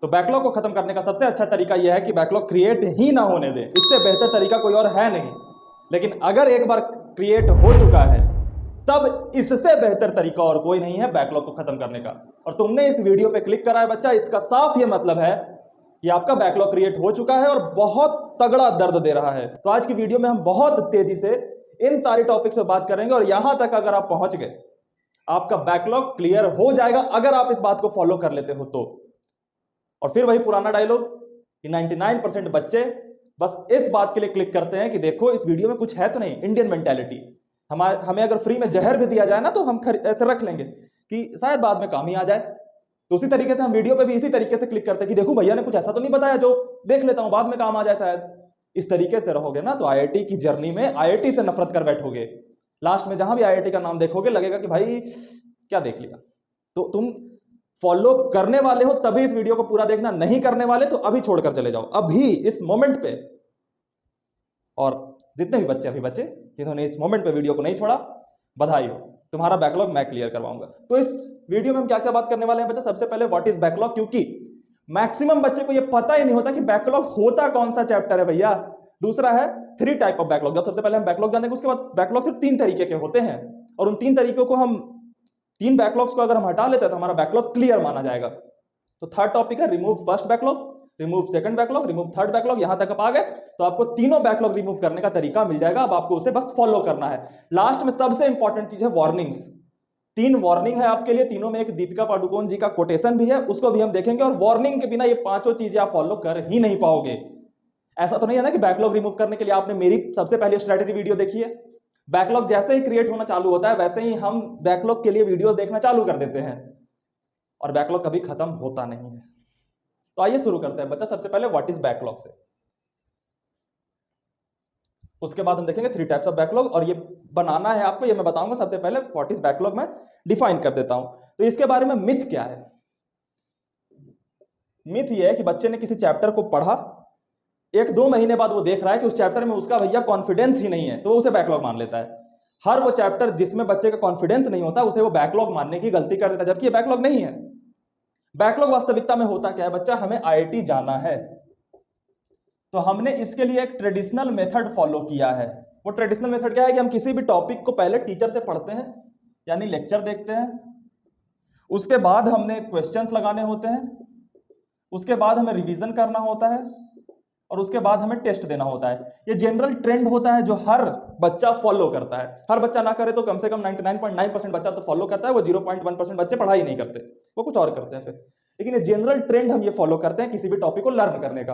तो बैकलॉग को खत्म करने का सबसे अच्छा तरीका यह है कि बैकलॉग क्रिएट ही ना होने दें। इससे बेहतर तरीका कोई और है नहीं। लेकिन अगर एक बार क्रिएट हो चुका है तब इससे बेहतर तरीका और कोई नहीं है बैकलॉग को खत्म करने का। और तुमने इस वीडियो पे क्लिक करा है बच्चा, इसका साफ ये मतलब है कि आपका बैकलॉग क्रिएट हो चुका है और बहुत तगड़ा दर्द दे रहा है। तो आज की वीडियो में हम बहुत तेजी से इन सारी टॉपिक्स पे बात करेंगे और यहां तक अगर आप पहुंच गए आपका बैकलॉग क्लियर हो जाएगा अगर आप इस बात को फॉलो कर लेते हो तो। और फिर वही पुराना डायलॉग कि 99% बच्चे बस इस बात के लिए क्लिक करते हैं कि देखो इस वीडियो में कुछ है तो नहीं, इंडियन मेंटालिटी। हमें अगर फ्री में जहर भी दिया जाए ना तो हम ऐसे रख लेंगे कि शायद बाद में काम ही आ जाए। तो उसी तरीके से हम वीडियो पे भी इसी तरीके से क्लिक करते हैं कि देखो भैया ने कुछ ऐसा तो नहीं बताया जो देख लेता हूं बाद में काम आ जाए शायद। इस तरीके से रहोगे ना तो आईआईटी की जर्नी में आईआईटी से नफरत कर बैठोगे। लास्ट में जहां भी आईआईटी का नाम देखोगे लगेगा कि भाई क्या देख लिया। तो तुम फॉलो करने वाले हो तभी इस वीडियो को पूरा देखना, नहीं करने वाले तो अभी छोड़कर चले जाओ, अभी इस मोमेंट पे। और जितने भी बच्चे अभी बचे जिन्होंने इस मोमेंट पे वीडियो को नहीं छोड़ा, बधाई हो, तुम्हारा बैकलॉग मैं क्लियर करवाऊंगा। तो इस वीडियो में हम क्या क्या बात करने वाले हैं बच्चा, सबसे पहले व्हाट इज बैकलॉग, क्योंकि मैक्सिमम बच्चे को यह पता ही नहीं होता कि बैकलॉग होता कौन सा चैप्टर है भैया। दूसरा है 3 टाइप ऑफ बैकलॉग। जब सबसे पहले हम बैकलॉग जानेंगे उसके बाद बैकलॉग सिर्फ 3 तरीके के होते हैं और उन 3 तरीकों को हम 3 बैकलॉग्स को अगर हम हटा लेते हैं तो हमारा बैकलॉग क्लियर माना जाएगा। तो थर्ड टॉपिक है remove first backlog, remove second backlog, remove third backlog. यहां तक आप आ गए तो आपको तीनों बैकलॉग रिमूव करने का तरीका मिल जाएगा। अब आपको उसे बस फॉलो करना है। लास्ट में सबसे इंपॉर्टेंट चीज है वार्निंग्स। 3 वार्निंग है आपके लिए, तीनों में एक दीपिका पादुकोण जी का कोटेशन भी है, उसको भी हम देखेंगे। और वार्निंग के बिना ये 5 चीजें आप फॉलो कर ही नहीं पाओगे। ऐसा तो नहीं है ना कि बैकलॉग रिमूव करने के लिए आपने मेरी सबसे पहली स्ट्रेटेजी वीडियो देखी है। बैकलॉग जैसे ही क्रिएट होना चालू होता है वैसे ही हम बैकलॉग के लिए वीडियोस देखना चालू कर देते हैं और बैकलॉग कभी खत्म होता नहीं है। तो आइए शुरू करते हैं बच्चा, सबसे पहले व्हाट इज बैकलॉग से। उसके बाद हम देखेंगे 3 टाइप्स ऑफ बैकलॉग और ये बनाना है आपको, ये मैं बताऊंगा। सबसे पहले व्हाट इज बैकलॉग मैं डिफाइन कर देता हूं। तो इसके बारे में मिथ क्या है। मिथ ये है कि बच्चे ने किसी चैप्टर को पढ़ा, 1-2 महीने बाद वो देख रहा है कि उस चैप्टर में उसका भैया कॉन्फिडेंस ही नहीं है, तो वो उसे बैकलॉग मान लेता है। हर वो चैप्टर जिसमें बच्चे का कॉन्फिडेंस नहीं होता उसे वो बैकलॉग मानने की गलती कर देता है, जबकि ये बैकलॉग नहीं है। बैकलॉग वास्तविकता में होता क्या है बच्चा, हमें आईआईटी जाना है तो हमने इसके लिए एक ट्रेडिशनल मेथड फॉलो किया है। वो ट्रेडिशनल मेथड क्या है कि हम किसी भी टॉपिक को पहले टीचर से पढ़ते हैं, यानी लेक्चर देखते हैं, उसके बाद हमने क्वेश्चंस लगाने होते हैं, उसके बाद हमें रिवीजन करना होता है और उसके बाद हमें टेस्ट देना होता है। ये जनरल ट्रेंड होता है जो हर बच्चा फॉलो करता है। हर बच्चा ना करे तो कम से कम 99.9% बच्चा तो फॉलो करता है, वो 0.1% बच्चे पढ़ाई नहीं करते, वो कुछ और करते हैं फिर। लेकिन ये जनरल ट्रेंड हम ये फॉलो करते हैं किसी भी टॉपिक को लर्न करने का।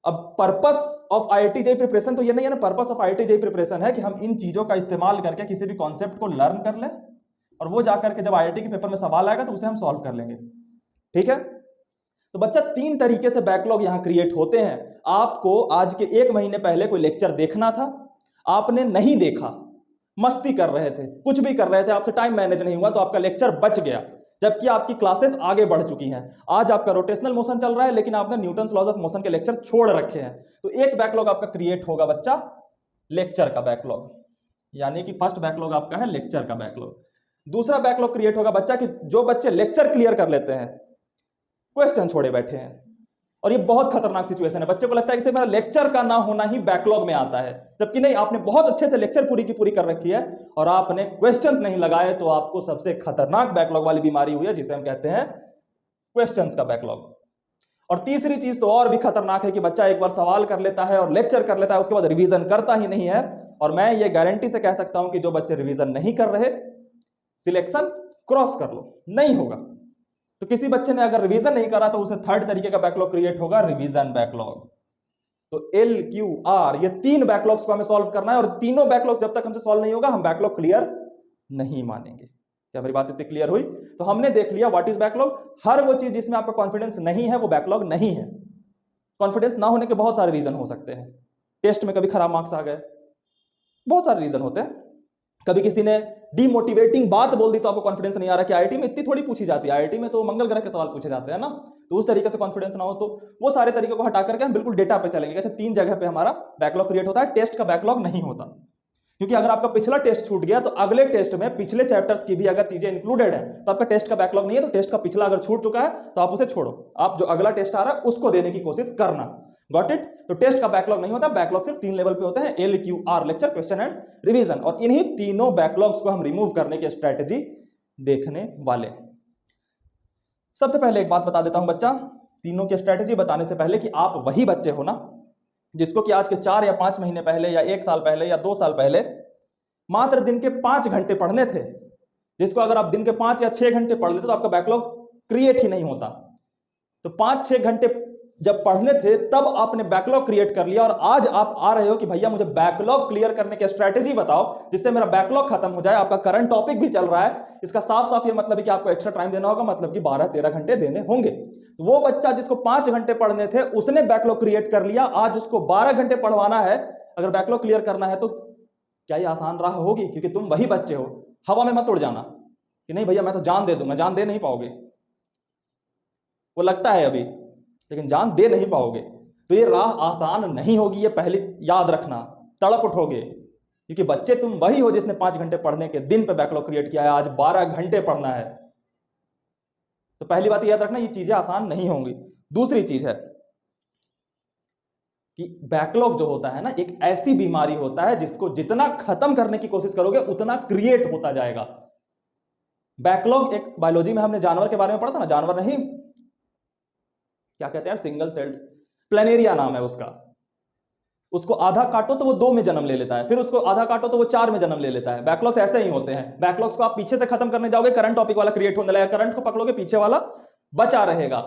अब purpose of IIT JEE preparation तो ये नहीं है ना, purpose of IIT JEE preparation है कि हम इन चीजों का इस्तेमाल करके किसी भी कॉन्सेप्ट को लर्न कर लें और वो जाकर के जब आईआईटी के पेपर में सवाल आएगा तो उसे हम सॉल्व कर लेंगे। ठीक है, तो बच्चा 3 तरीके से बैकलॉग यहां क्रिएट होते हैं। आपको आज के 1 महीने पहले कोई लेक्चर देखना था, आपने नहीं देखा, मस्ती कर रहे थे, कुछ भी कर रहे थे, आपसे टाइम मैनेज नहीं हुआ तो आपका लेक्चर बच गया, जबकि आपकी क्लासेस आगे बढ़ चुकी हैं। आज आपका रोटेशनल मोशन चल रहा है लेकिन आपने न्यूटन्स लॉज ऑफ मोशन के लेक्चर छोड़ रखे हैं। तो एक बैकलॉग आपका क्रिएट होगा बच्चा लेक्चर का बैकलॉग, यानी कि फर्स्ट बैकलॉग आपका है लेक्चर का बैकलॉग। दूसरा बैकलॉग क्रिएट होगा बच्चा कि जो बच्चे लेक्चर क्लियर कर लेते हैं, क्वेश्चन छोड़े बैठे हैं। और ये बहुत खतरनाक सिचुएशन है। बच्चे को लगता है कि मेरा लेक्चर का ना होना ही बैकलॉग में आता है, जबकि नहीं, आपने बहुत अच्छे से लेक्चर पूरी की पूरी कर रखी है और आपने क्वेश्चंस नहीं लगाए, तो आपको सबसे खतरनाक बैकलॉग वाली बीमारी हुई है जिसे हम कहते हैं क्वेश्चंस का बैकलॉग। और तीसरी चीज तो और भी खतरनाक है कि बच्चा एक बार सवाल कर लेता है और लेक्चर कर लेता है, उसके बाद रिवीजन करता ही नहीं है। और मैं ये गारंटी से कह सकता हूं कि जो बच्चे रिवीजन नहीं कर रहे, सिलेक्शन क्रॉस कर लो, नहीं होगा। तो किसी बच्चे ने अगर रिवीजन नहीं करा तो उसे थर्ड तरीके का बैकलॉग क्रिएट होगा, रिवीजन बैकलॉग। तो LQR ये 3 बैकलॉग्स को हमें सॉल्व करना है और तीनों बैकलॉग्स जब तक हमसे सॉल्व नहीं होगा हम बैकलॉग क्लियर नहीं मानेंगे। क्या मेरी बात इतनी क्लियर हुई? तो हमने देख लिया व्हाट इज बैकलॉग। हर वो चीज जिसमें आपका कॉन्फिडेंस नहीं है वो बैकलॉग नहीं है। कॉन्फिडेंस ना होने के बहुत सारे रीजन हो सकते हैं। टेस्ट में कभी खराब मार्क्स आ गए, बहुत सारे रीजन होते हैं। कभी किसी ने डीमोटिवेटिंग बात बोल दी तो आपको कॉन्फिडेंस नहीं आ रहा कि आईआईटी में इतनी थोड़ी पूछी जाती है, आईआईटी में तो मंगल ग्रह के सवाल पूछे जाते हैं ना, तो उस तरीके से कॉन्फिडेंस ना हो। तो वो सारे तरीके को हटा करके हम बिल्कुल डेटा पे चलेंगे। 3 जगह पे हमारा बैकलॉग क्रिएट होता है, टेस्ट का बैकलॉग नहीं होता। क्योंकि अगर आपका पिछला टेस्ट छूट गया तो अगले टेस्ट में पिछले चैप्टर्स की भी अगर चीजें इंक्लूडेड है तो आपका टेस्ट का बैकलॉग नहीं है, तो टेस्ट का पिछला अगर छूट चुका है तो आप उसे छोड़ो, आप जो अगला टेस्ट आ रहा है उसको देने की कोशिश करना। Got it? तो टेस्ट का बैकलॉग नहीं होता, बैकलॉग सिर्फ 3 लेवल पे होते हैं, LQR lecture, question and revision, और इन्हीं तीनों बैकलॉग्स को हम रिमूव करने की स्ट्रेटेजी देखने वाले। सबसे पहले एक बात बता देता हूं बच्चा, तीनों की स्ट्रेटेजी बताने से पहले, कि आप वही बच्चे हो ना जिसको कि आज के 4 या 5 महीने पहले या 1 साल पहले या 2 साल पहले मात्र दिन के 5 घंटे पढ़ने थे, जिसको अगर आप दिन के 5 या 6 घंटे पढ़ लेते तो आपका बैकलॉग क्रिएट ही नहीं होता। तो 5-6 घंटे जब पढ़ने थे तब आपने बैकलॉग क्रिएट कर लिया, और आज आप आ रहे हो कि भैया मुझे बैकलॉग क्लियर करने की स्ट्रेटेजी बताओ जिससे मेरा बैकलॉग खत्म हो जाए। आपका करंट टॉपिक भी चल रहा है, इसका साफ साफ ये मतलब है कि आपको एक्स्ट्रा टाइम देना होगा, मतलब कि 12-13 घंटे देने होंगे। तो वो बच्चा जिसको 5 घंटे पढ़ने थे उसने बैकलॉग क्रिएट कर लिया, आज उसको 12 घंटे पढ़वाना है अगर बैकलॉग क्लियर करना है, तो क्या ये आसान राह होगी? क्योंकि तुम वही बच्चे हो, हवा में मत उड़ जाना कि नहीं भैया मैं तो जान दे दूंगा, जान दे नहीं पाओगे। वो लगता है अभी, लेकिन जान दे नहीं पाओगे। तो ये राह आसान नहीं होगी, ये पहले याद रखना, तड़प उठोगे, क्योंकि बच्चे तुम वही हो जिसने 5 घंटे पढ़ने के दिन पे बैकलॉग क्रिएट किया है, आज 12 घंटे पढ़ना है। तो पहली बात याद रखना, ये चीजें आसान नहीं होंगी। दूसरी चीज है कि बैकलॉग जो होता है ना, एक ऐसी बीमारी होता है जिसको जितना खत्म करने की कोशिश करोगे उतना क्रिएट होता जाएगा। बैकलॉग एक बायोलॉजी में हमने जानवर के बारे में पढ़ा था ना, जानवर नहीं क्या कहते हैं, सिंगल सेल्ड प्लेनेरिया नाम है उसका। उसको आधा काटो तो वो 2 में जन्म ले लेता है, फिर उसको आधा काटो तो वो 4 में जन्म ले लेता है। बैकलॉग्स ऐसे ही होते हैं। बैकलॉग्स को आप पीछे से खत्म करने जाओगे, करंट टॉपिक वाला क्रिएट होने लगेगा, करंट को पकड़ोगे पीछे वाला बचा रहेगा।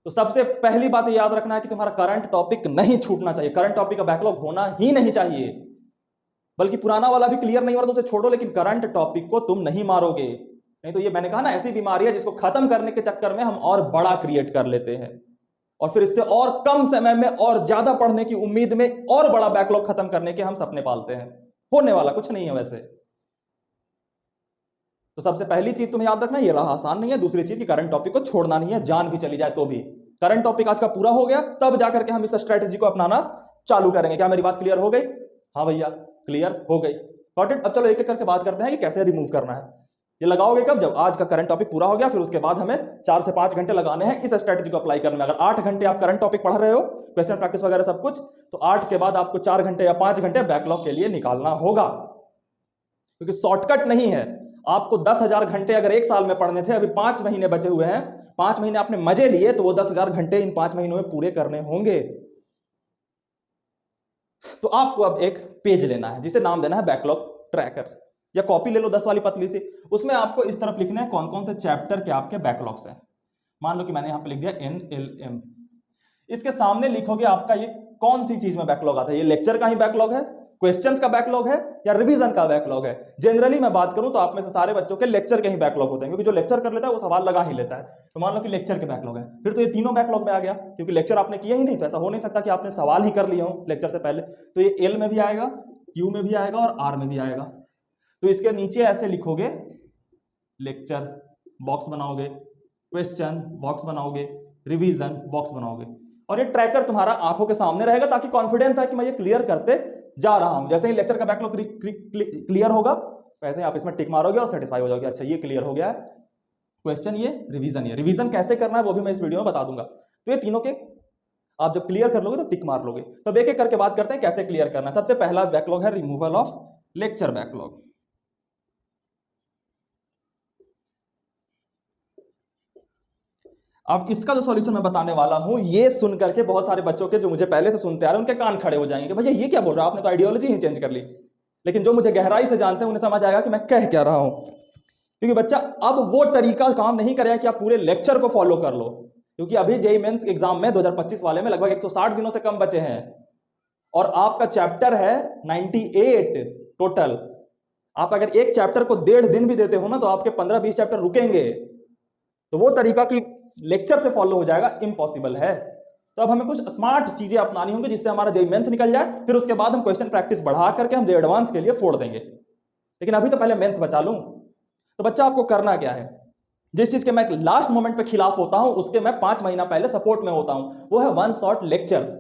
तो सबसे पहली बात याद रखना है कि तुम्हारा करंट टॉपिक नहीं छूटना चाहिए, करंट टॉपिक का बैकलॉग होना ही नहीं चाहिए। बल्कि पुराना वाला भी क्लियर नहीं हो रहा तो उसे छोड़ो, लेकिन करंट टॉपिक को तुम नहीं मारोगे। नहीं तो ये मैंने कहा ना, ऐसी बीमारी है जिसको खत्म करने के चक्कर में हम और बड़ा क्रिएट कर लेते हैं, और फिर इससे और कम समय में और ज्यादा पढ़ने की उम्मीद में और बड़ा बैकलॉग खत्म करने के हम सपने पालते हैं। होने वाला कुछ नहीं है वैसे। तो सबसे पहली चीज तुम्हें याद रखना, ये राह आसान नहीं है। दूसरी चीज कि करंट टॉपिक को छोड़ना नहीं है, जान भी चली जाए तो भी। करंट टॉपिक आज का पूरा हो गया तब जाकर के हम इस स्ट्रेटेजी को अपनाना चालू करेंगे। क्या मेरी बात क्लियर हो गई? हाँ भैया क्लियर हो गई। Got it? अब चलो एक एक करके बात करते हैं कि कैसे रिमूव करना है। ये लगाओगे कब? जब आज का करंट टॉपिक पूरा हो गया, फिर उसके बाद हमें 4 से 5 घंटे लगाने हैं इस स्ट्रेटेजी को अप्लाई करने में। अगर 8 घंटे आप करंट टॉपिक पढ़ रहे हो, क्वेश्चन प्रैक्टिस वगैरह सब कुछ, तो 8 के बाद आपको 4 घंटे या 5 घंटे बैकलॉग के लिए निकालना होगा, क्योंकि शॉर्टकट नहीं है। आपको 10,000 घंटे अगर 1 साल में पढ़ने थे, अभी 5 महीने बचे हुए हैं, 5 महीने आपने मजे लिए, तो वो 10,000 घंटे इन 5 महीनों में पूरे करने होंगे। तो आपको अब एक पेज लेना है जिसे नाम देना है बैकलॉग ट्रैकर, या कॉपी ले लो 10 वाली पतली सी। उसमें आपको इस तरफ लिखना है कौन कौन से चैप्टर के आपके बैकलॉग्स हैं। मान लो कि मैंने यहां पे लिख दिया NLM। इसके सामने लिखोगे आपका ये कौन सी चीज में बैकलॉग आता है। ये लेक्चर का ही बैकलॉग है, क्वेश्चंस का बैकलॉग है, या रिवीजन का बैकलॉग है। जनरली मैं बात करूं तो आप में से सारे बच्चों के लेक्चर के ही बैकलॉग होते हैं, क्योंकि जो लेक्चर कर लेता है वो सवाल लगा ही लेता है। तो मान लो कि लेक्चर के बैकलॉग है, फिर तो ये तीनों बैकलॉग में आ गया, क्योंकि लेक्चर आपने किया ही नहीं, तो ऐसा हो नहीं सकता कि आपने सवाल ही कर लिए हो लेक्चर से पहले। तो ये L में भी आएगा, Q में भी आएगा और R में भी आएगा। तो इसके नीचे ऐसे लिखोगे, लेक्चर बॉक्स बनाओगे, क्वेश्चन बॉक्स बनाओगे, रिवीजन बॉक्स बनाओगे, और ये ट्रैकर तुम्हारा आंखों के सामने रहेगा, ताकि कॉन्फिडेंस है कि मैं ये क्लियर करते जा रहा हूं। जैसे ही लेक्चर का बैकलॉग क्लियर होगा, वैसे ही आप इसमें टिक मारोगे और सेटिस्फाई हो जाओगे, अच्छा ये क्लियर हो गया है क्वेश्चन, ये रिवीजन। ये रिवीजन कैसे करना है वो भी मैं इस वीडियो में बता दूंगा। तो ये तीनों के आप जब क्लियर कर लोगे तो टिक मार लोगे। तो एक एक करके बात करते हैं कैसे क्लियर करना है। सबसे पहला बैकलॉग है रिमूवल ऑफ लेक्चर बैकलॉग। अब इसका जो सॉल्यूशन मैं बताने वाला हूं, ये सुन करके बहुत सारे बच्चों के जो मुझे पहले से सुनते आ रहे हैं उनके कान खड़े हो जाएंगे, भैया ये क्या बोल रहा है, आपने तो आइडियोलॉजी ही चेंज कर ली। लेकिन जो मुझे गहराई से जानते हैं उन्हें समझ आएगा कि मैं कह क्या रहा हूं। क्योंकि बच्चा अब वो तरीका काम नहीं करेगा कि आप पूरे लेक्चर को फॉलो कर लो, क्योंकि अभी जेईई मेंस एग्जाम में 2025 वाले में लगभग 160 दिनों से कम बचे हैं, और आपका चैप्टर है 98 टोटल। आप अगर एक चैप्टर को 1.5 दिन भी देते हो ना, तो आपके 15-20 चैप्टर रुकेंगे। तो वो तरीका कि लेक्चर से फॉलो हो जाएगा, इम्पॉसिबल है। तो अब हमें कुछ स्मार्ट चीजें अपनानी होंगी जिससे हमारा जेईई मेंस निकल जाए, फिर उसके बाद हम क्वेश्चन प्रैक्टिस बढ़ा करके हम जेईई एडवांस के लिए फोड़ देंगे। लेकिन अभी तो पहले मेंस बचा लूं। तो बच्चा आपको करना क्या है, जिस चीज के मैं लास्ट मोमेंट पे खिलाफ होता हूं उसके मैं 5 महीना पहले सपोर्ट में होता हूं, वो है वन शॉट लेक्चर्स।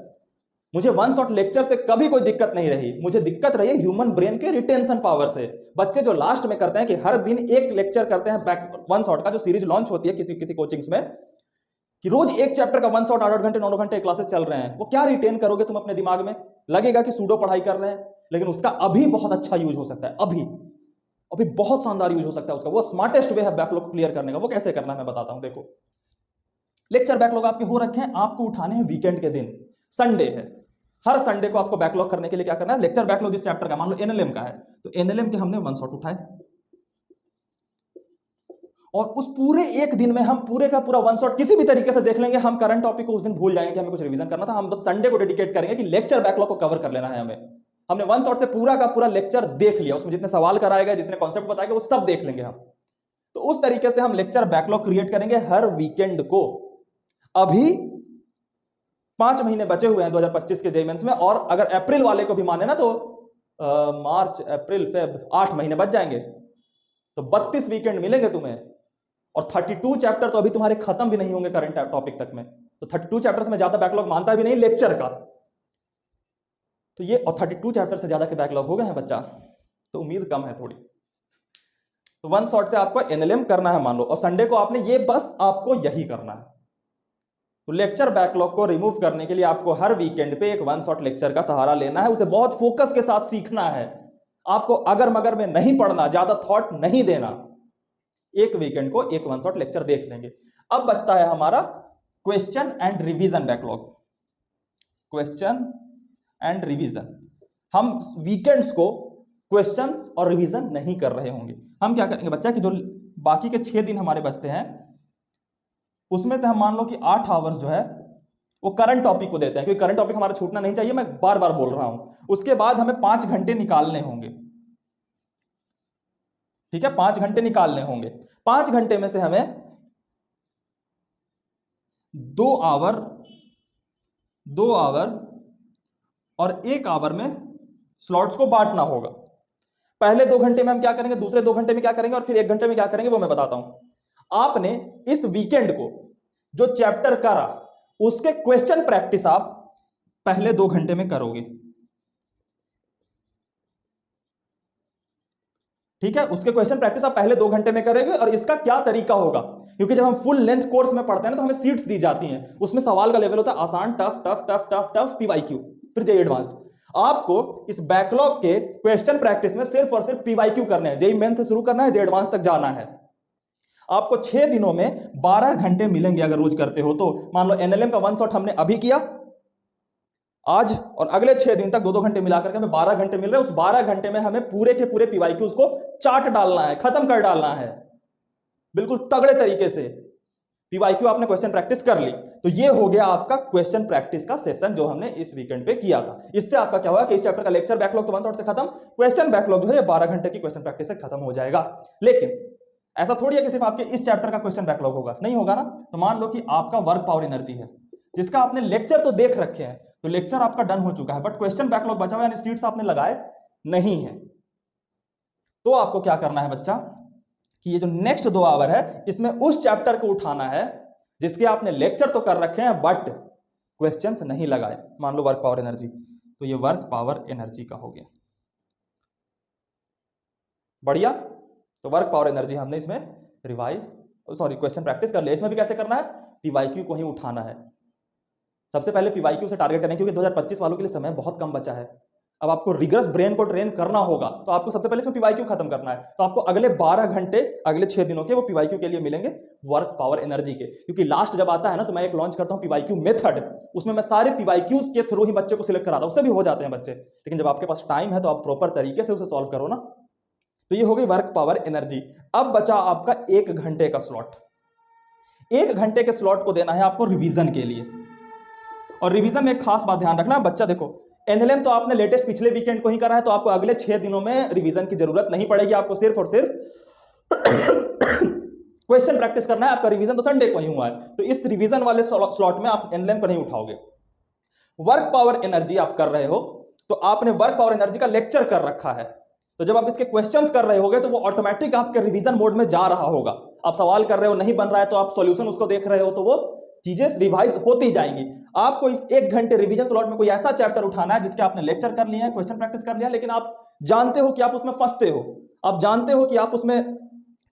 मुझे वन शॉट लेक्चर से कभी कोई दिक्कत नहीं रही, मुझे दिक्कत रही ह्यूमन ब्रेन के रिटेंशन पावर से। बच्चे जो लास्ट में करते हैं कि हर दिन एक लेक्चर करते हैं बैक वन शॉट का, जो सीरीज लॉन्च होती है किसी किसी कोचिंग्स में, कि रोज एक चैप्टर का वन शॉट 8-8 घंटे 9 घंटे क्लासेस चल रहे हैं, वो क्या रिटेन करोगे तुम अपने दिमाग में? लगेगा कि सूडो पढ़ाई कर रहे हैं, लेकिन उसका अभी बहुत अच्छा यूज हो सकता है, अभी बहुत शानदार यूज हो सकता है उसका। वो स्मार्टेस्ट वे है बैकलॉग क्लियर करने का। वो कैसे करना है मैं बताता हूं। देखो, लेक्चर बैकलॉग आपके हो रखे हैं, आपको उठाने हैं वीकेंड के दिन, संडे है, हर संडे को आपको बैकलॉग करने के लिए क्या करना है, लेक्चर बैकलॉग इस चैप्टर का मान लो एनएलएम का है, तो एनएलएम के हमने वन शॉट उठाए, और उस पूरे एक दिन में हम पूरे का पूरा वन शॉट किसी भी तरीके से देख लेंगे। हम करंट टॉपिक को उस दिन भूल जाएंगे कि हमें कुछ रिवीजन करना था, हम बस संडे को डेडिकेट करेंगे कि लेक्चर बैकलॉग को कवर कर लेना है हमें। हमने वन शॉट से पूरा का पूरा लेक्चर देख लिया, उसमें जितने सवाल कराए गए, जितने कॉन्सेप्ट बताए गए, वो सब देख लेंगे हम। तो उस तरीके से हम लेक्चर बैकलॉग क्रिएट करेंगे हर वीकेंड को। अभी 5 महीने बचे हुए हैं 2025 के जेईई मेंस में, और अगर अप्रैल वाले को भी माने ना तो मार्च अप्रैल फेब 8 महीने बच जाएंगे, तो 32 वीकेंड मिलेंगे तुम्हें। और 32 चैप्टर तो अभी तुम्हारे खत्म भी नहीं होंगे करंट टॉपिक तक में, तो 32 चैप्टर्स में ज्यादा बैकलॉग मानता भी नहीं लेक्चर का। तो ये, और 32 चैप्टर से ज्यादा के बैकलॉग हो गए हैं बच्चा, तो उम्मीद कम है थोड़ी। तो वन शॉट से आपको एनएलएम करना है मान लो, और संडे को आपने ये बस आपको यही करना है। तो लेक्चर बैकलॉग को रिमूव करने के लिए आपको हर वीकेंड पे एक वन शॉट लेक्चर का सहारा लेना है, उसे बहुत फोकस के साथ सीखना है। आपको अगर मगर में नहीं पढ़ना, ज्यादा थॉट नहीं देना, एक वीकेंड को एक वन शॉट लेक्चर देख लेंगे। अब बचता है हमारा question and revision backlog. Question and revision, हम वीकेंड्स को क्वेश्चंस और रिवीजन नहीं कर रहे होंगे। हम क्या करेंगे बच्चा कि जो बाकी के 6 दिन हमारे बचते हैं, उसमें से हम मान लो कि 8 आवर्स जो है वो करंट टॉपिक को देते हैं, क्योंकि करंट टॉपिक हमारा छूटना नहीं चाहिए, मैं बार बार बोल रहा हूं। उसके बाद हमें 5 घंटे निकालने होंगे, ठीक है, 5 घंटे निकालने होंगे। 5 घंटे में से हमें 2 आवर और 1 आवर में स्लॉट्स को बांटना होगा। पहले 2 घंटे में हम क्या करेंगे, दूसरे 2 घंटे में क्या करेंगे, और फिर 1 घंटे में क्या करेंगे, वो मैं बताता हूं। आपने इस वीकेंड को जो चैप्टर करा उसके क्वेश्चन प्रैक्टिस आप पहले 2 घंटे में करोगे, ठीक है। उसके क्वेश्चन प्रैक्टिस आप पहले 2 घंटे में करेंगे। और इसका क्या तरीका होगा, क्योंकि जब हम फुल लेंथ कोर्स में पढ़ते हैं ना, तो हमें सीट्स दी जाती हैं, उसमें सवाल का लेवल होता है आसान, tough tough tough tough tough, PYQ, फिर जेईई एडवांस्ड। आपको इस बैकलॉग के क्वेश्चन प्रैक्टिस में सिर्फ और सिर्फ पीवाईक्यू करने हैं, जेईई मेन से शुरू करना है, जेईई एडवांस तक जाना है। आपको 6 दिनों में 12 घंटे मिलेंगे अगर रोज करते हो तो। मान लो एनएलएम का वन शॉट हमने अभी किया आज, और अगले 6 दिन तक 2-2 घंटे मिलाकर के हमें 12 घंटे मिल रहे हैं। उस 12 घंटे में हमें पूरे के पूरे पीवाईक्यूज को चार्ट डालना है, खत्म कर डालना है, बिल्कुल तगड़े तरीके से। पीवाईक्यू आपने क्वेश्चन प्रैक्टिस कर ली, तो ये हो गया आपका क्वेश्चन प्रैक्टिस का सेशन जो हमने इस वीकेंड पे किया था। इससे आपका क्या होगा कि इस चैप्टर का लेक्चर बैकलॉग तो वन शॉट से खत्म, क्वेश्चन बैकलॉग जो है 12 घंटे की क्वेश्चन प्रैक्टिस से खत्म हो जाएगा। लेकिन ऐसा थोड़ी है कि सिर्फ आपके इस चैप्टर का क्वेश्चन बैकलॉग होगा, नहीं होगा ना। तो मान लो कि आपका वर्क पावर एनर्जी है, जिसका आपने लेक्चर तो देख रखे हैं, तो लेक्चर आपका डन हो चुका है, बट क्वेश्चन बैकलॉग बचा हुआ है, यानी सीट्स आपने लगाए नहीं है। तो आपको क्या करना है बच्चा कि ये जो नेक्स्ट 2 आवर है, इसमें उस चैप्टर को उठाना है जिसके आपने लेक्चर तो कर रखे हैं बट क्वेश्चंस नहीं लगाए। मान लो वर्क पावर एनर्जी, तो ये वर्क पावर एनर्जी का हो गया, बढ़िया। तो वर्क पावर एनर्जी हमने इसमें क्वेश्चन प्रैक्टिस कर लिया। इसमें भी कैसे करना है, पीवाईक्यू को ही उठाना है। सबसे पहले पीवाईक्यू से टारगेट करें, क्योंकि 2025 वालों के लिए समय बहुत कम बचा है। अब आपको रिगरस ब्रेन को ट्रेन करना होगा, तो आपको सबसे पहले इसमें पीवाईक्यू खत्म करना है। तो आपको अगले 12 घंटे अगले 6 दिनों के वो पीवाईक्यू के लिए मिलेंगे, वर्क पावर एनर्जी के। क्योंकि लास्ट जब आता है ना, तो मैं एक लॉन्च करता हूं पीवाईक्यू मेथड, उसमें मैं सारे पीवाईक्यूज के थ्रू ही बच्चे को सिलेक्ट कराता हूं, उससे भी हो जाते हैं बच्चे। लेकिन जब आपके पास टाइम है तो आप प्रॉपर तरीके से उसे सॉल्व करो ना। तो ये हो गई वर्क पावर एनर्जी। अब बचा आपका 1 घंटे का स्लॉट। 1 घंटे के स्लॉट को देना है आपको रिवीजन के लिए। और रिवीजन में एक खास बात ध्यान रखना बच्चा, देखो एनएलएम तो आपने लेटेस्ट पिछले वीकेंड को ही करा है, तो आपको अगले 6 दिनों में रिवीजन की जरूरत नहीं पड़ेगी। आपको सिर्फ और सिर्फ क्वेश्चन प्रैक्टिस करना है। आपका रिवीजन तो संडे को ही हुआ है, तो इस रिवीजन वाले स्लॉट में आप एनएलएम को नहीं उठाओगे। वर्क पावर एनर्जी आप कर रहे हो, तो आपने वर्क पावर एनर्जी का लेक्चर कर रखा है, तो जब आप इसके क्वेश्चंस कर रहे होगे तो वो ऑटोमेटिक आपके रिवीजन मोड में जा रहा होगा। आप सवाल कर रहे हो, नहीं बन रहा है, तो आप सॉल्यूशन उसको देख रहे हो, तो वो चीजें रिवाइज होती जाएंगी। आपको इस 1 घंटे रिवीजन स्लॉट में कोई ऐसा चैप्टर उठाना है जिसके आपने लेक्चर कर लिया है, क्वेश्चन प्रैक्टिस कर लिया, लेकिन आप जानते हो कि आप उसमें फंसते हो, आप जानते हो कि आप उसमें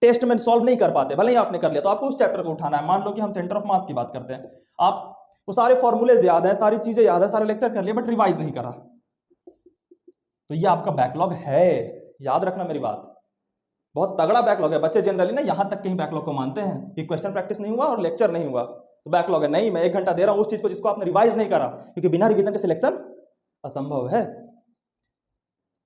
टेस्ट में सॉल्व नहीं कर पाते, भले ही आपने कर लिया, तो आपको उस चैप्टर को उठाना है। मान लो कि हम सेंटर ऑफ मास की बात करते हैं, आप वो सारे फॉर्मूलेज याद है, सारी चीजें याद है, सारे लेक्चर कर लिए, बट रिवाइज नहीं करा, तो ये आपका बैकलॉग है। याद रखना मेरी बात, बहुत तगड़ा बैकलॉग है। बच्चे जनरली ना यहां तक कहीं बैकलॉग को मानते हैं कि क्वेश्चन प्रैक्टिस नहीं हुआ और लेक्चर नहीं हुआ तो बैकलॉग है। नहीं, मैं 1 घंटा दे रहा हूं उस चीज को जिसको आपने रिवाइज नहीं करा, क्योंकि बिना रिवीजन के सिलेक्शन असंभव है।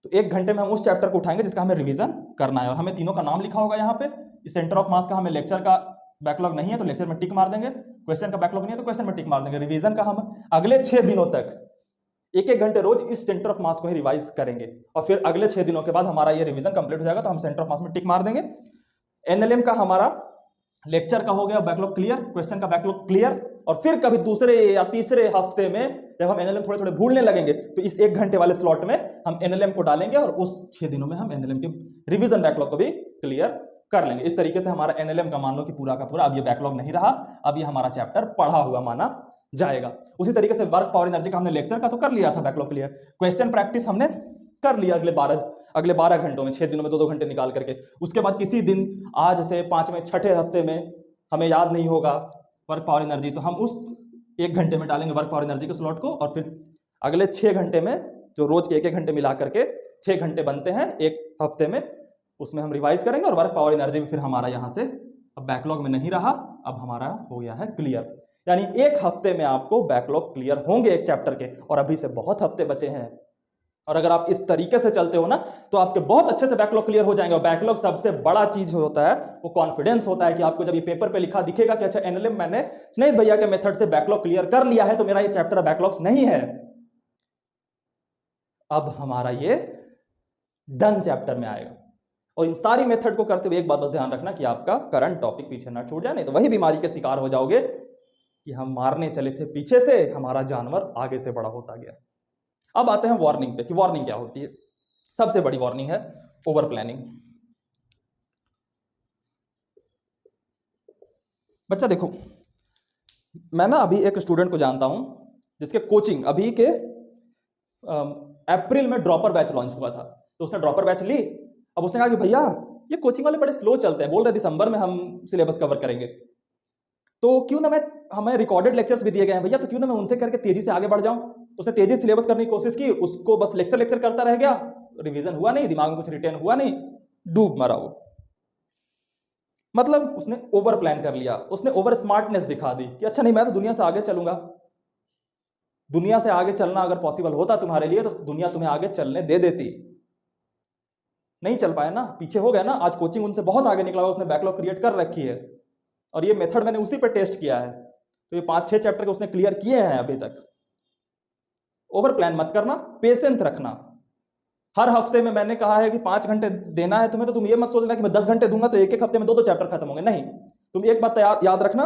तो 1 घंटे में हम उस चैप्टर को उठाएंगे जिसका हमें रिवीजन करना है, और हमें तीनों का नाम लिखा होगा यहाँ पे। इस सेंटर ऑफ मास का हमें लेक्चर का बैकलॉग नहीं है तो लेक्चर में टिक मार देंगे, क्वेश्चन का बैकलॉग नहीं है तो क्वेश्चन में टिक मार देंगे। रिवीजन का हम अगले 6 दिनों तक 1-1 घंटे रोज इस सेंटर ऑफ मास को ही रिवाइज करेंगे, और फिर अगले 6 दिनों के बाद हमारा ये रिवीजन कंप्लीट हो जाएगा तो हम सेंटर ऑफ मास में टिक मार देंगे। एनएलएम का हमारा लेक्चर का हो गया बैकलॉग क्लियर, क्वेश्चन का बैकलॉग क्लियर, और फिर कभी दूसरे या तीसरे हफ्ते में जब हम एनएलएम थोड़े थोड़े भूलने लगेंगे तो इस 1 घंटे वाले स्लॉट में हम एनएलएम को डालेंगे और उस 6 दिनों में हम एनएलएम के रिवीजन बैकलॉग को भी क्लियर कर लेंगे। इस तरीके से हमारा एनएलएम का मान लो कि पूरा का पूरा अब ये बैकलॉग नहीं रहा, अब ये हमारा चैप्टर पढ़ा हुआ माना जाएगा। उसी तरीके से वर्क पावर एनर्जी का हमने लेक्चर का तो कर लिया था बैकलॉग क्लियर, क्वेश्चन प्रैक्टिस हमने कर लिया अगले 12 घंटों में, 6 दिनों में 2-2 घंटे निकाल करके। उसके बाद किसी दिन आज से 5वें 6ठे हफ्ते में हमें याद नहीं होगा वर्क पावर एनर्जी, तो हम उस 1 घंटे में डालेंगे वर्क पावर एनर्जी के स्लॉट को, और फिर अगले 6 घंटे में जो रोज के 1-1 घंटे मिला करके 6 घंटे बनते हैं एक हफ्ते में, उसमें हम रिवाइज करेंगे। और वर्क पावर एनर्जी भी फिर हमारा यहाँ से अब बैकलॉग में नहीं रहा, अब हमारा हो गया है क्लियर। यानी 1 हफ्ते में आपको बैकलॉग क्लियर होंगे एक चैप्टर के, और अभी से बहुत हफ्ते बचे हैं। और अगर आप इस तरीके से चलते हो ना तो आपके बहुत अच्छे से बैकलॉग क्लियर हो जाएंगे। और बैकलॉग सबसे बड़ा चीज होता है वो कॉन्फिडेंस होता है कि आपको जब ये पेपर पे लिखा दिखेगा कि अच्छा एनएलएम मैंने स्नेहित भैया के मेथड से बैकलॉग क्लियर कर लिया है तो मेरा ये चैप्टर बैकलॉग्स नहीं है, अब हमारा ये डन चैप्टर में आएगा। और इन सारी मेथड को करते हुए एक बात बस ध्यान रखना कि आपका करंट टॉपिक पीछे ना छूट जाए, नहीं तो वही बीमारी के शिकार हो जाओगे कि हम मारने चले थे पीछे से, हमारा जानवर आगे से बड़ा होता गया। अब आते हैं वार्निंग पे कि वार्निंग क्या होती है। सबसे बड़ी वार्निंग है ओवर प्लानिंग। बच्चा देखो, मैं ना अभी एक स्टूडेंट को जानता हूं जिसके कोचिंग अभी के अप्रैल में ड्रॉपर बैच लॉन्च हुआ था, तो उसने ड्रॉपर बैच ली। अब उसने कहा कि भैया ये कोचिंग वाले बड़े स्लो चलते हैं, बोल रहे दिसंबर में हम सिलेबस कवर करेंगे, तो क्यों ना हमें रिकॉर्डेड लेक्चर्स भी दिए गए हैं भैया, तो क्यों ना मैं उनसे करके तेजी से आगे बढ़ जाऊं। उसने तेजी सिलेबस करने की कोशिश की, उसको बस लेक्चर करता रह गया, रिवीजन हुआ नहीं, दिमाग में कुछ रिटेन हुआ नहीं, डूब मरा वो। मतलब उसने ओवर प्लान कर लिया, उसने ओवर स्मार्टनेस दिखा दी कि अच्छा नहीं मैं तो दुनिया से आगे चलूंगा। दुनिया से आगे चलना अगर पॉसिबल होता तुम्हारे लिए तो दुनिया तुम्हें आगे चलने दे देती, नहीं चल पाया ना, पीछे हो गया ना। आज कोचिंग उनसे बहुत आगे निकला, उसने बैकलॉग क्रिएट कर रखी है, और ये मेथड मैंने उसी पे टेस्ट किया है, तो ये 5-6 चैप्टर के उसने क्लियर किए हैं अभी तक। ओवर प्लान मत करना, पेशेंस रखना। हर हफ्ते में मैंने कहा है कि 5 घंटे देना है तुम्हें, तो तुम ये मत सोचना कि मैं 10 घंटे दूंगा तो एक हफ्ते में 2 चैप्टर खत्म होंगे, नहीं। तुम एक बात याद रखना,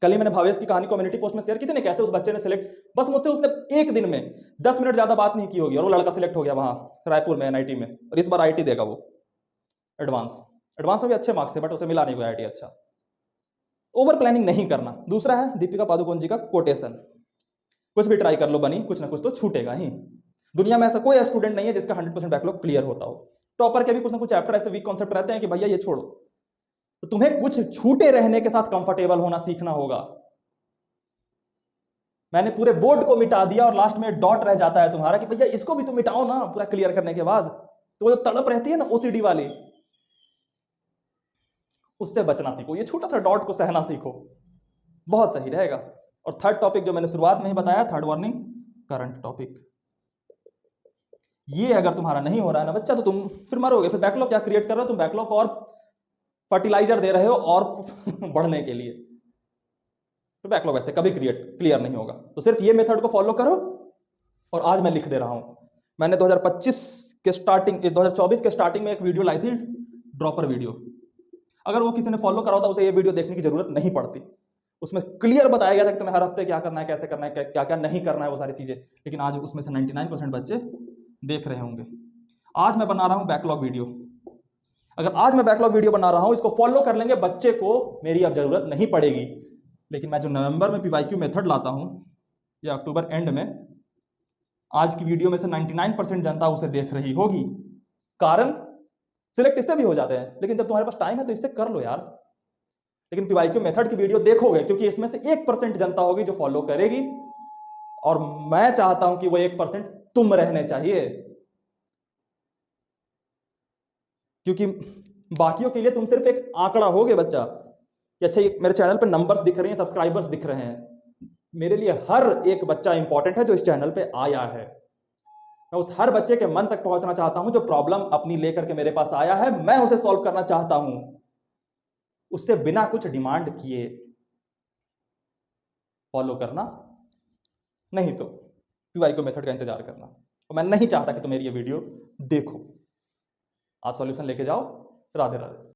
कल ही मैंने भावेश की कहानी कम्युनिटी पोस्ट में शेयर की थी ना, कैसे उस बच्चे ने सिलेक्ट, बस मुझसे उसने एक दिन में 10 मिनट ज्यादा बात नहीं की होगी और वो लड़का सिलेक्ट हो गया वहां रायपुर में एनआईटी में, और इस बार आईटी देगा वो एडवांस में भी अच्छे मार्क्स थे, बट उसे मिला नहीं कोई आईटी अच्छा। ओवर प्लानिंग नहीं करना। दूसरा है दीपिका पादुकोण जी का कोटेशन, कुछ भी ट्राई कर लो बनी, कुछ ना कुछ तो छूटेगा ही। दुनिया में ऐसा कोई स्टूडेंट नहीं है जिसका 100% बैकलॉग क्लियर होता हो। टॉपर के भी कुछ ना कुछ चैप्टर ऐसे वीक कॉन्सेप्ट रहते हैं कि भैया ये छोड़ो, तो तुम्हें कुछ छूटे रहने के साथ कंफर्टेबल होना सीखना होगा। मैंने पूरे बोर्ड को मिटा दिया और लास्ट में डॉट रह जाता है तुम्हारा कि भैया इसको भी तुम मिटाओ ना पूरा क्लियर करने के बाद, तो वो जो तड़प रहती है ना ओसीडी वाली, उससे बचना सीखो, ये छोटा सा डॉट को सहना सीखो, बहुत सही रहेगा। और थर्ड टॉपिक जो मैंने शुरुआत में ही बताया, थर्ड वार्निंग, करंट टॉपिक। ये अगर तुम्हारा नहीं हो रहा है ना बच्चा, तो तुम फिर मरोगे। फिर बैकलॉग क्या क्रिएट कर रहे हो तुम, बैकलॉग और फर्टिलाइजर दे रहे हो और बढ़ने के लिए, तो बैकलॉग ऐसे कभी क्लियर नहीं होगा। तो सिर्फ ये मेथड को फॉलो करो। और आज मैं लिख दे रहा हूं, मैंने 2025 के स्टार्टिंग, 2024 के स्टार्टिंग में एक वीडियो लाई थी, ड्रॉपर वीडियो। अगर वो किसी ने फॉलो करा होता उसे ये वीडियो देखने की जरूरत नहीं पड़ती। उसमें क्लियर बताया गया था कि तुम्हें हर हफ्ते क्या करना है, कैसे करना है, क्या क्या नहीं करना है, वो सारी चीजें। लेकिन आज उसमें से 99% बच्चे देख रहे होंगे। आज मैं बना रहा हूं बैकलॉग वीडियो। अगर आज मैं बैकलॉग वीडियो बना रहा हूं, इसको फॉलो कर लेंगे बच्चे को मेरी अब जरूरत नहीं पड़ेगी। लेकिन मैं जो नवंबर में पीवाईक्यू मेथड लाता हूं या अक्टूबर एंड में, आज की वीडियो में से 99% जनता उसे देख रही होगी। कारण सिलेक्ट इससे भी हो जाते हैं, लेकिन जब तुम्हारे पास टाइम है तो इससे कर लो यार। लेकिन पीवाईक्यू मेथड की वीडियो देखोगे क्योंकि इसमें से 1% जनता होगी जो फॉलो करेगी, और मैं चाहता हूं कि वो 1% तुम रहने चाहिए, क्योंकि बाकियों के लिए तुम सिर्फ एक आंकड़ा होगे बच्चा कि अच्छा ये मेरे चैनल पर नंबर्स दिख रहे हैं, सब्सक्राइबर्स दिख रहे हैं। मेरे लिए हर एक बच्चा इंपॉर्टेंट है जो इस चैनल पे आया है। मैं उस हर बच्चे के मन तक पहुंचना चाहता हूं जो प्रॉब्लम अपनी लेकर के मेरे पास आया है, मैं उसे सॉल्व करना चाहता हूं, उससे बिना कुछ डिमांड किए। फॉलो करना, नहीं तो पीवाईक्यू मेथड का इंतजार करना। और मैं नहीं चाहता कि तुम मेरी ये वीडियो देखो। आज सॉल्यूशन लेके जाओ। राधे राधे।